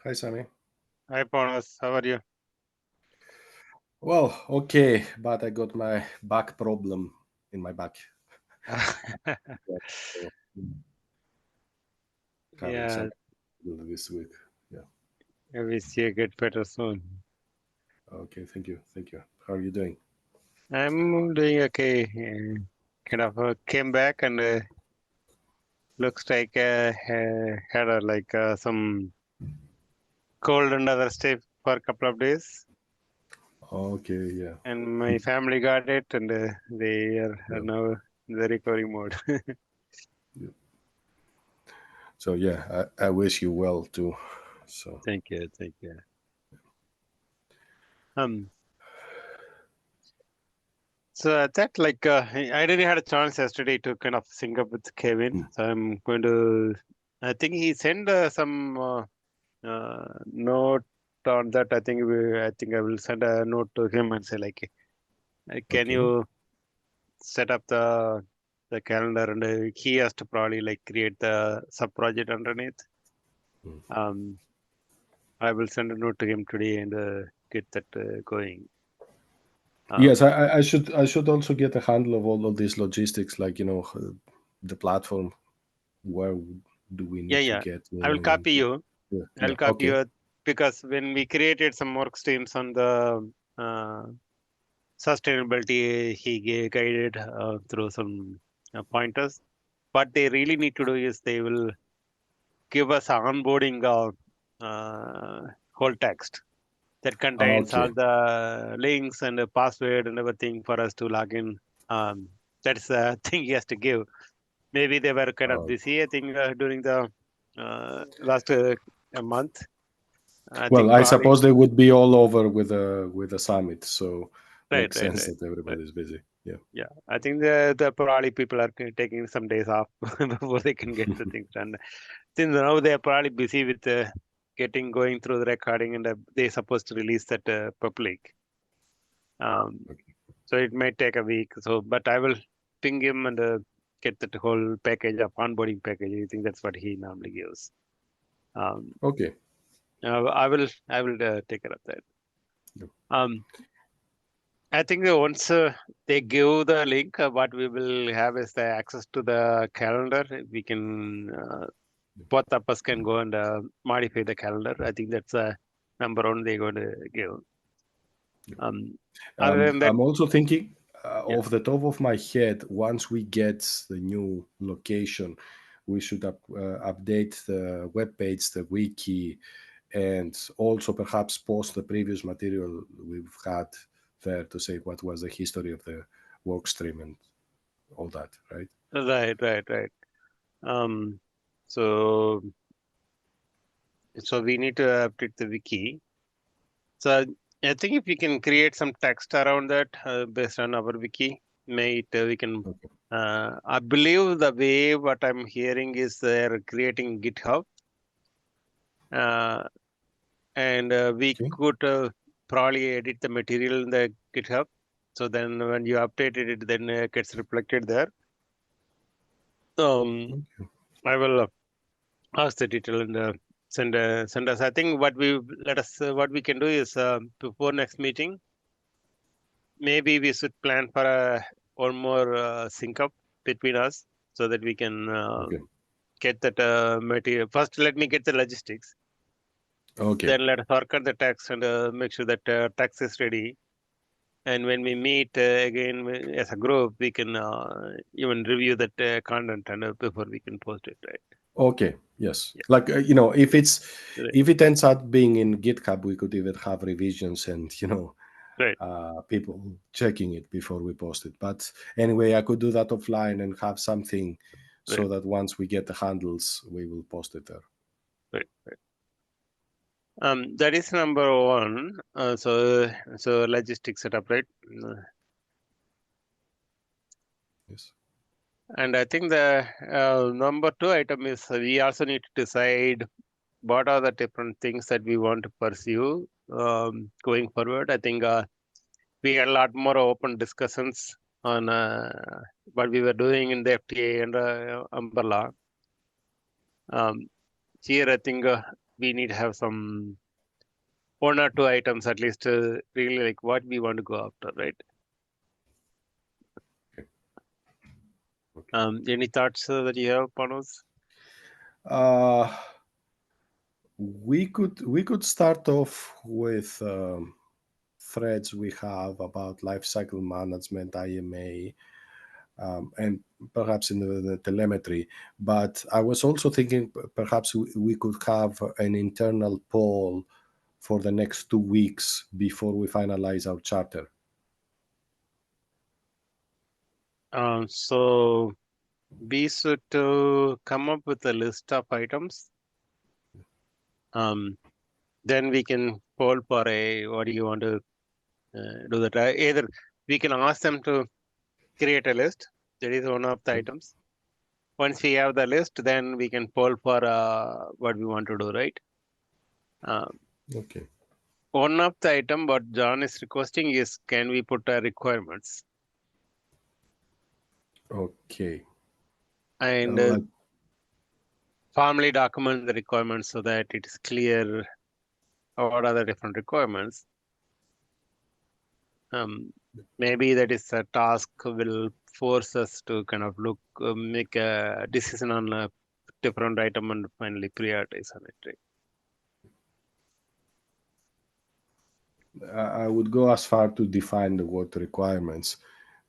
Hi, Sammy. Hi, Panas. How are you? Well, okay, but I got my back problem in my back. Yeah, so, having Yeah, some this week. Yeah. I wish you get better soon. Okay. Thank you. Thank you. How are you doing? I'm doing okay. Kind of came back and looks like had some cold and other stuff for a couple of days. Okay. Yeah. And my family got it, and they are Yeah. now in the recovery mode. Yeah. So yeah, I wish you well too. So Thank you, thank you. Um, so that I didn't had a chance yesterday to kind of sync up with Kevin. mm, So I'm going to. I think he sent some. Note on that. I think I will send a note to him and say can okay. you set up the calendar, and he has to probably like create the sub project underneath. Mm. Um, I will send a note to him today and get that going. Yes, Um, I should also get a handle of all of these logistics, like the platform. Where do we yeah, need to yeah. get I will in? And copy you. yeah, I'll yeah. copy Okay. you because when we created some work streams on the uh, sustainability, he guided through some pointers. What they really need to do is they will give us onboarding whole text that contains all Okay. the links and the password and everything for us to log in. That's the thing he has to give. Maybe they were kind of Uh, busy, I think, during the last a month. I Well, think I probably suppose they would be all over with the summit, so right, makes right, sense right, that right. everybody's busy. Yeah. Yeah, I think the probably people are taking some days off before they can get the things done. Since now they are probably busy with getting going through the recording, and they're supposed to release that public. Um, Okay. so it may take a week. So, but I will ping him and get that whole package of onboarding package. I think that's what he normally gives. Um, Okay. I will take care of that. Yep. Um, I think that once they give the link, what we will have is the access to the calendar. We can both of us can go and modify the calendar. I think that's number one they're going to give. Yep. Um, Other than that, I'm also thinking yeah, off the top of my head. Once we get the new location, we should update the web page, the wiki, and also perhaps post the previous material we've had there to say what was the history of the work stream and all that. Right. right, right, right. Um, so so we need to update the wiki. So I think if we can create some text around that based on our wiki, may it we can. Okay. I believe the way what I'm hearing is they're creating GitHub, uh, and we Okay. could probably edit the material in the GitHub. So then when you updated it, then it gets reflected there. Um, Okay. I will ask the detail and send us. I think what we can do is before next meeting, maybe we should plan for one more sync up between us so that we can Okay. get that material. First, let me get the logistics. Okay. Then let us work on the text and make sure that text is ready. And when we meet again as a group, we can even review that content and before we can post it, right? Okay. Yes. Yeah. Like if Right. if it ends up being in GitHub, we could even have revisions and Right. people checking it before we post it. But anyway, I could do that offline and have something so Right. that once we get the handles, we will post it there. Right. Right. That is number one. So logistics setup, right? Yes. And I think the number two item is we also need to decide what are the different things that we want to pursue going forward. I think we had a lot more open discussions on what we were doing in the FTA and umbrella. Um, Here, I think. we need to have some 1 or 2 items at least really like what we want to go after, right? Okay. Any thoughts that you have, Panos? We could start off with threads we have about lifecycle management, IMA, and perhaps in the telemetry. But I was also thinking perhaps we could have an internal poll for the next 2 weeks before we finalize our charter. So we should come up with a list of items. Then we can poll for what do you want to do that? Either we can ask them to create a list. That is one of the items. Once we have the list, then we can poll for what we want to do, right? Okay. One of the item what John is requesting is, can we put requirements? Okay. And formally document the requirements so that it is clear what are the different requirements. Maybe that is a task will force us to kind of look, make a decision on a different item and finally prioritize on it, right? I would go as far to define the word requirements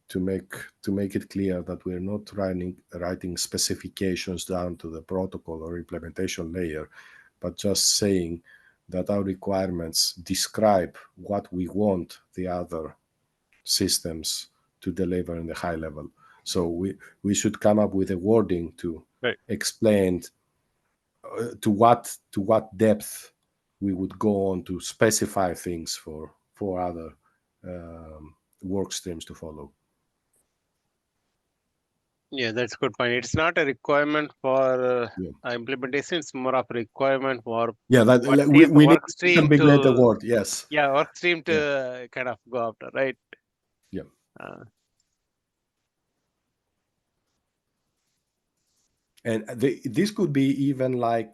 to make it clear that we're not writing specifications down to the protocol or implementation layer, but just saying that our requirements describe what we want the other systems to deliver in the high level. So we should come up with a wording to explain to what depth we would go on to specify things for other work streams to follow. Yeah, that's a good point. It's not a requirement for implementation. It's more of a requirement for we need work to stream ambiguate the to word. Yes. Yeah, work stream to kind of go after, right? Yeah. And this could be even like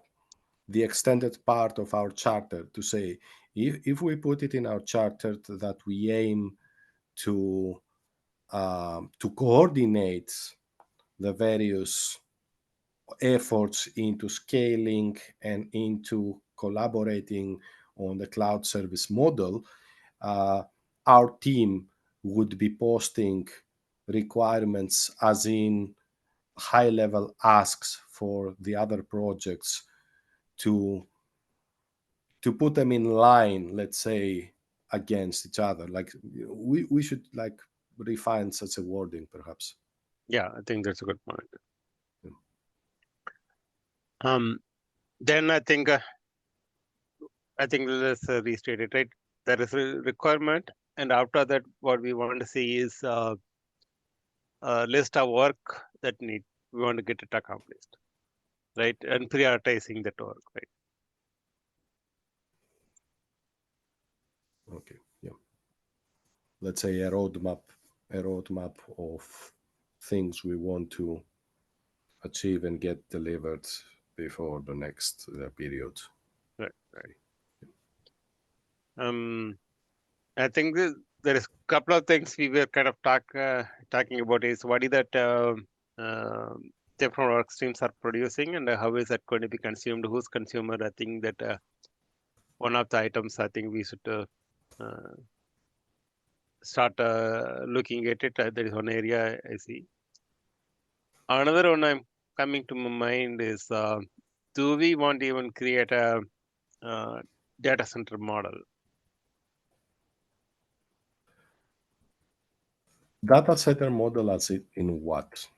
the extended part of our charter to say, if we put it in our charter that we aim to coordinate the various efforts into scaling and into collaborating on the cloud service model, our team would be posting requirements as in high level asks for the other projects to put them in line, let's say, against each other. Like we should like refine such a wording perhaps. Yeah, I think that's a good point. Then I think let's restate it, right? There is a requirement, and after that, what we want to see is a list of work that we want to get it accomplished, right? And prioritizing that work, right? Okay. Yeah. Let's say a roadmap of things we want to achieve and get delivered before the next period. Right. I think there is a couple of things we were kind of talking about is what is that different work streams are producing and how is that going to be consumed, who's consumer. I think that one of the items I think we should start looking at it. There is one area I see. Another one I'm coming to my mind is, do we want to even create a data center model? Data center model as it in what?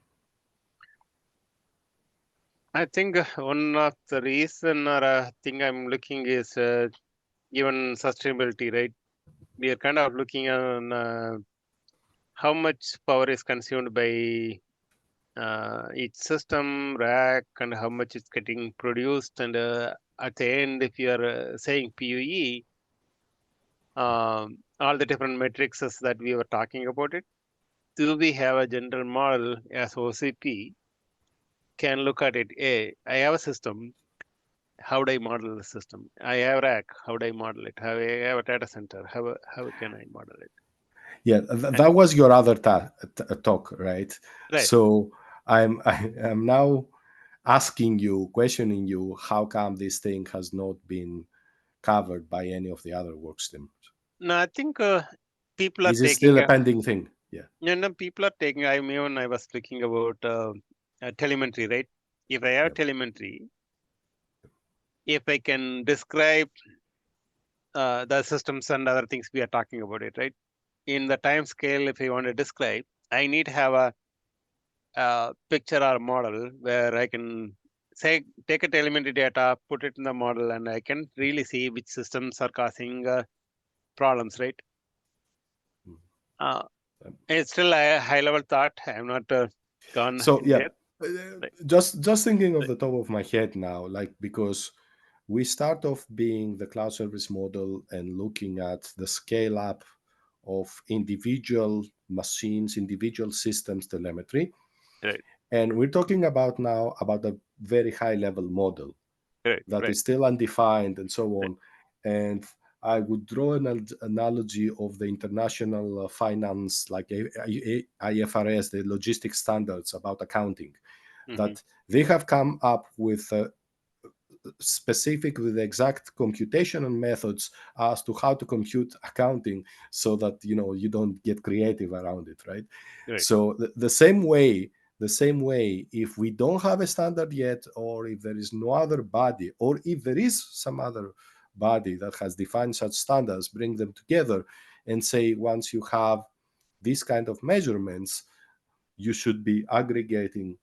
I think one of the reason or thing I'm looking is even sustainability, right? We are kind of looking on how much power is consumed by each system rack and how much is getting produced. And at the end, if you are saying PUE, all the different metrics that we were talking about it, do we have a general model as OCP can look at it? I have a system. how do I model the system? I have a rack. How do I model it? How I have a data center. How can I model it? Yeah, And that was your other talk, right? right. So I'm now asking you, questioning you, how come this thing has not been covered by any of the other work streams? No, I think people are Is it still taking a pending thing? Yeah. people are taking. I was thinking about telemetry, right? If I have Yeah. telemetry, if I can describe the systems and other things we are talking about it, right? In the time scale, if I want to describe, I need to have a picture or model where I can say take a telemetry data, put it in the model, and I can really see which systems are causing problems, right? Uh, Um, it's still a high level thought. I have not gone So in yeah, there. Right, just thinking of right, the top of my head now, like because we start off being the cloud service model and looking at the scale up of individual machines, individual systems telemetry. right, And we're talking about now about a very high level model right, that right, is still undefined and so right. on. And I would draw an analogy of the international finance, like IFRS, the logistics standards about accounting, Mm-hmm. that they have come up with specific with the exact computational methods as to how to compute accounting so that you don't get creative around it, right? Right, So the same way, if we don't have a standard yet, or if there is no other body, or if there is some other body that has defined such standards, bring them together and say, once you have these kind of measurements, you should be aggregating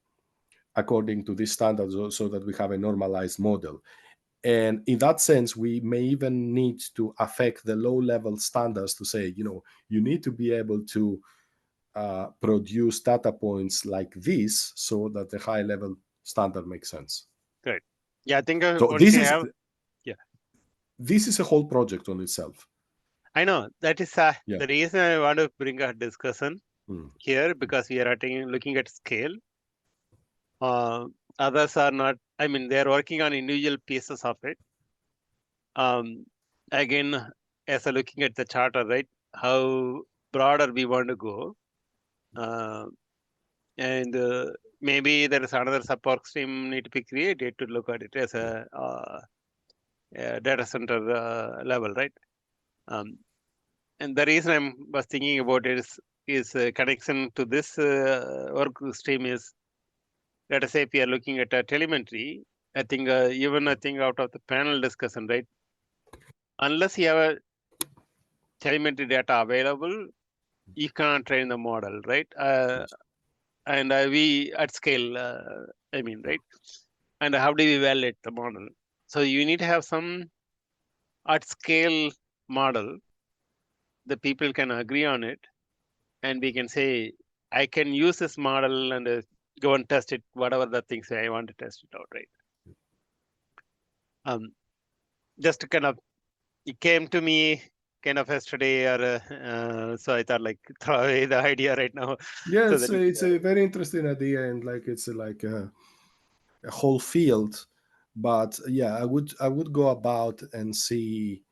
according to these standards so that we have a normalized model. And in that sense, we may even need to affect the low level standards to say, you need to be able to produce data points like this so that the high level standard makes sense. right. Yeah, I think So once this you is have, yeah, this is a whole project on itself. I know that is Yeah. the reason I want to bring a discussion Mm. here because we are looking at scale. Uh, Others are not. I mean, they are working on individual pieces of it. Um, Again, as I'm looking at the charter, right, how broader we want to go, uh, and maybe there is another support stream need to be created to look at it as Yeah. a data center level, right? Um, and the reason I was thinking about it is a connection to this work stream is, let us say, if we are looking at telemetry. I think even I think out of the panel discussion, right? Unless you have a telemetry data available, you can't train the model, right? Yes. And we at scale, I mean, Yeah. right? And how do we validate the model? So you need to have some at scale model the people can agree on it, and we can say, I can use this model and go and test it, whatever the things I want to test it out, right? Um, just to kind of, it came to me kind of yesterday, or so I thought like throw away the idea right now, Yeah, so it's that a, it's a very interesting idea, and like it's like a whole field. But yeah, I would go about and see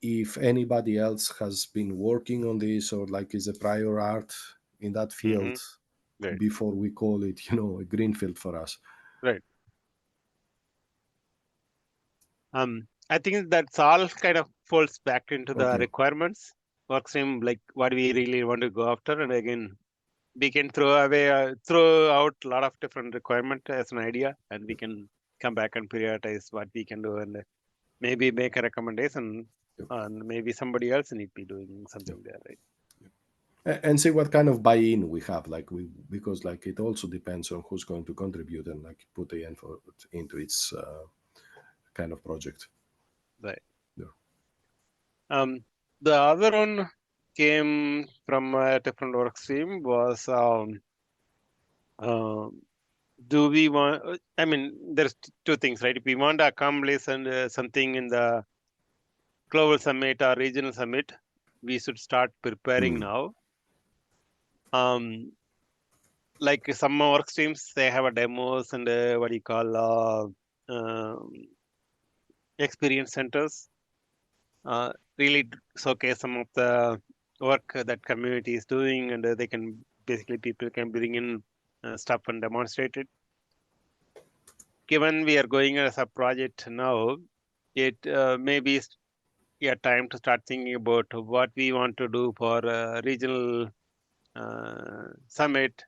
if anybody else has been working on this, or like is a prior art in that hmm field right, before we call it a greenfield for us. right. I think that's all kind of falls back into the Okay. requirements work stream, like what we really want to go after, and again, we can throw out a lot of different requirement as an idea, and we can come back and prioritize what we can do, and maybe make a recommendation, Yep. and maybe somebody else need be doing Yep. something there, right? And see what kind of buy-in we have, like because like it also depends on who's going to contribute and like put the effort into its kind of project. Right. Yeah. Um, the other one came from a different work stream was um, do we want? I mean, there's two things, right? If we want to accomplish and something in the global summit or regional summit, we should start preparing Mm. now. Like some work streams, they have a demos and what do you call um, experience centers, really showcase some of the work that community is doing, and they can basically people can bring in stuff and demonstrate it. Given we are going as a project now, it may be time to start thinking about what we want to do for regional summit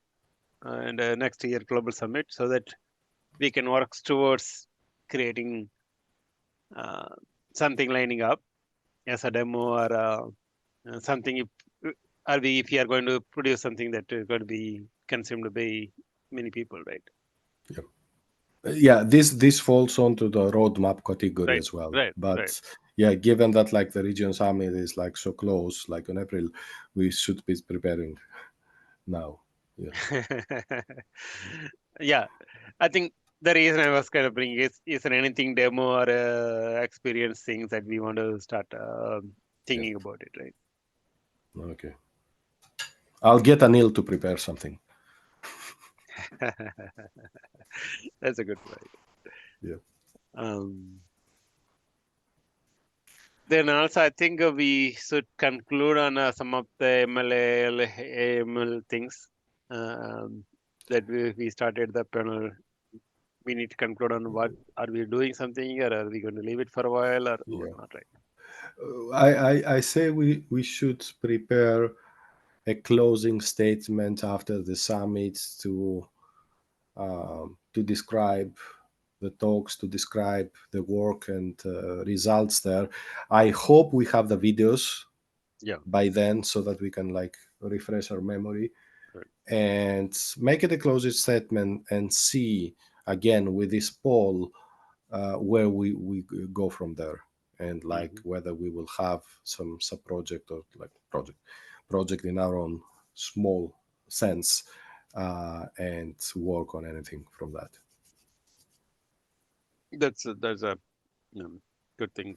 and next year global summit, so that we can work towards creating uh, something lining up as a demo or something. If we are going to produce something that is going to be consumed by many people, right? Yeah. Yeah, this falls onto the roadmap category Right, as well. right, right. But yeah, given that like the region summit is like so close, like in April, we should be preparing now. Yeah. Yeah, I think the reason I was kind of bringing is there anything demo or experience things that we want to start Yeah. thinking about it, right? Okay. I'll get Anil to prepare something. That's a good point. Yeah. Um, then also, I think we should conclude on some of the ML, AML things that we started the panel. We need to conclude on what are we doing something, or are we going to leave it for a while, or Yeah. whatnot, right? I say we should prepare a closing statement after the summit to describe the talks, to describe the work and results there. I hope we have the videos Yeah. by then so that we can like refresh our memory Right. and make it a closing statement and see again with this poll where we go from there, and like Mhm. whether we will have some sub project or like project in our own small sense, and work on anything from that. That's a good thing.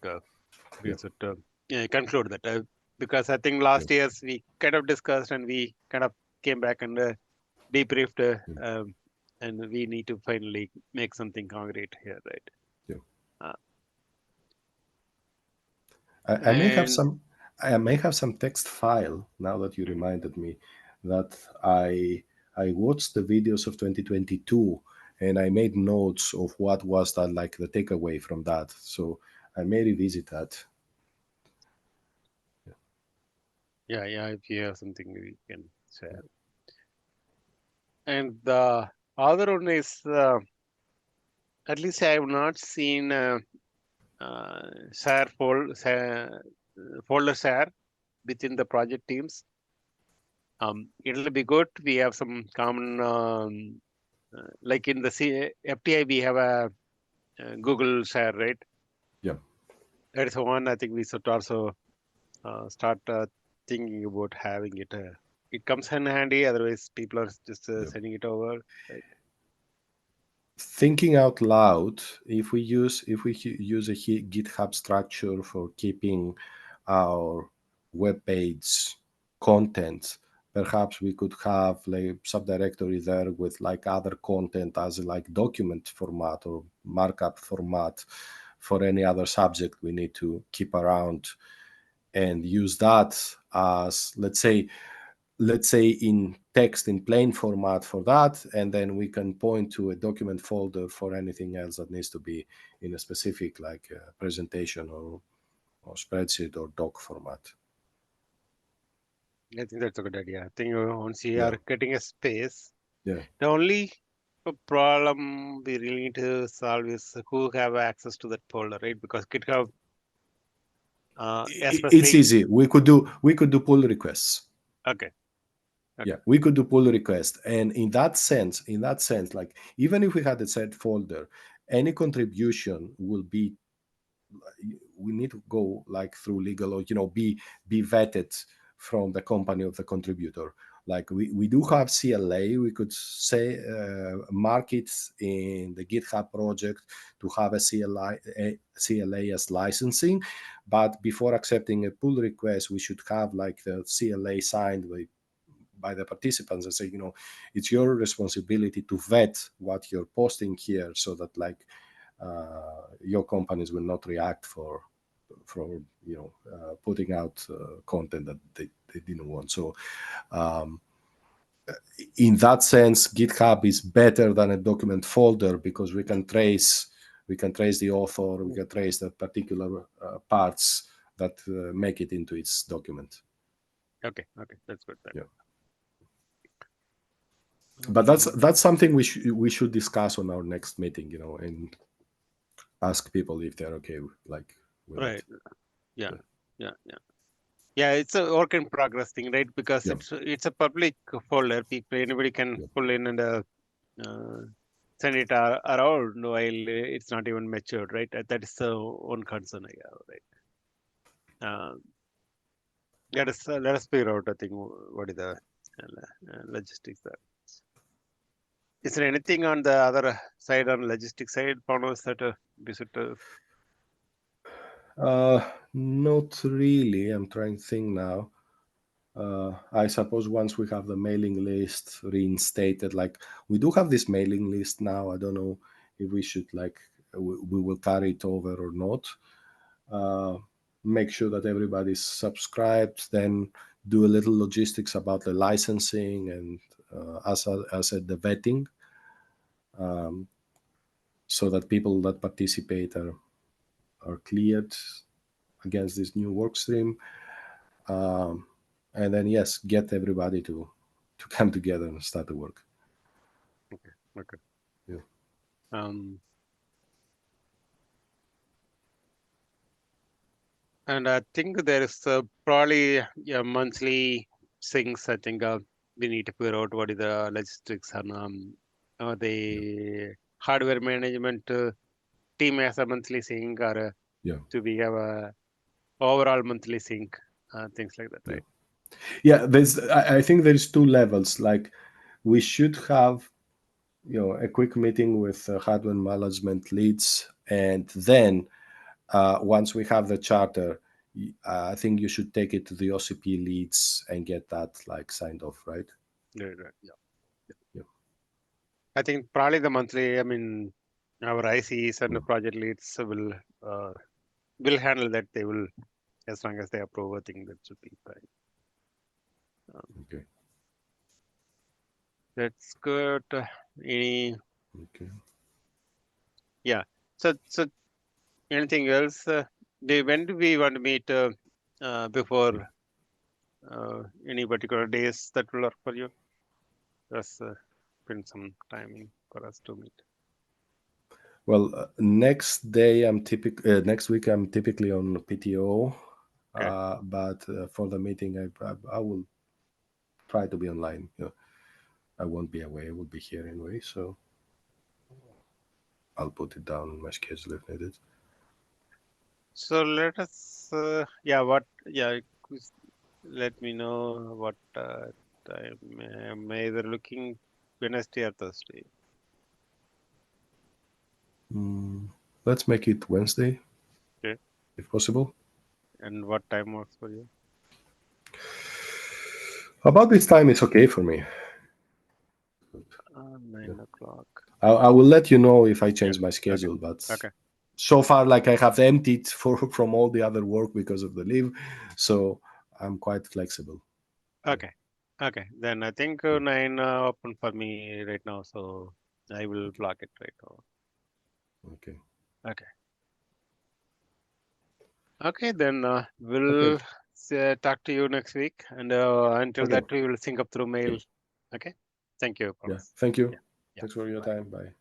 We Yeah. should yeah, conclude that because I think Yeah. last years we kind of discussed and we kind of came back and debriefed, Yeah. and we need to finally make something concrete here, right? Yeah. Uh, I may have and some. I may have some text file now that you Mhm. reminded me that I watched the videos of 2022 and I made notes of what was that like the takeaway from that. So I may revisit that. Yeah, yeah, if you have something we can share. And the other one is at least I have not seen folder share within the project teams. It'll be good. We have some common, like in the FTI, we have a Google share, right? Yeah. That is one I think we should also start thinking about having it. It comes in handy. Otherwise, people are just Yeah. sending it over. Right? Thinking out loud, if we use a GitHub structure for keeping our web page content, perhaps we could have like subdirectory there with like other content as like document format or markup format for any other subject we need to keep around, and use that as let's say in text in plain format for that, and then we can point to a document folder for anything else that needs to be in a specific like presentation or spreadsheet or doc format. I think that's a good idea. I think once you Yeah. are getting a space, Yeah. the only problem we really need to solve is who have access to that folder, right? Because GitHub, It's especially, easy. We could do pull requests. okay, Yeah, okay, we could do pull request, and in that sense, like even if we had a set folder, any contribution will be, we need to go like through legal or be vetted from the company of the contributor. Like we do have CLA, we could say mark it in the GitHub project to have a CLA as licensing, but before accepting a pull request we should have like the CLA signed by the participants and say, it's your responsibility to vet what you're posting here, so that like your companies will not react for putting out content that they didn't want. So in that sense, GitHub is better than a document folder because we can trace the author, we can trace the particular parts that make it into its document. Okay, that's good. Yeah. But that's something we should discuss on our next meeting, and ask people if they're okay with right. it. Yeah. It's a work in progress thing, right? Because it's a public folder. Anybody can pull in and send it around while it's not even matured, right? That is the one concern I have, right? Let us figure out, I think, what is the logistics there. Is there anything on the other side, on logistics side, Panos, that we should? Not really. I'm trying to think now. I suppose once we have the mailing list reinstated, we do have this mailing list now. I don't know if we should we will carry it over or not. Make sure that everybody's subscribed, then do a little logistics about the licensing and as I said, the vetting, so that people that participate are cleared against this new work stream. And then get everybody to come together and start the work. Okay. Yeah. And I think there is probably monthly things. I think we need to figure out what is the logistics and the hardware management team has a monthly sync, or do we have a overall monthly sync, things like that, right? Yeah, I think there's two levels. We should have a quick meeting with hardware management leads, and then once we have the charter, I think you should take it to the OCP leads and get that signed off, right? Right. Yeah. I think probably the monthly. I mean, our ICs and the project leads will handle that. They will, as long as they approve. I think that should be fine. Okay. That's good. Any? Okay. Yeah. So anything else? When do we want to meet? Before any particular days that will work for you? Just spend some timing for us to meet. Well, next week I'm typically on PTO, Okay. but for the meeting I will try to be online. I won't be away. I will be here anyway, so I'll put it down on my schedule if needed. So let us, let me know what time. I'm either looking Wednesday or Thursday. Let's make it Wednesday, if possible. And what time works for you? About this time, it's okay for me. 9 o'clock. I will let you know if I change my schedule, but so far, I have emptied from all the other work because of the leave, so I'm quite flexible. Okay. Then I think 9 open for me right now, so I will block it right now. Okay. Then we'll talk to you next week, and until that we will sync up through mail. Okay. Thank you. Thank you. Thanks for your time. Bye.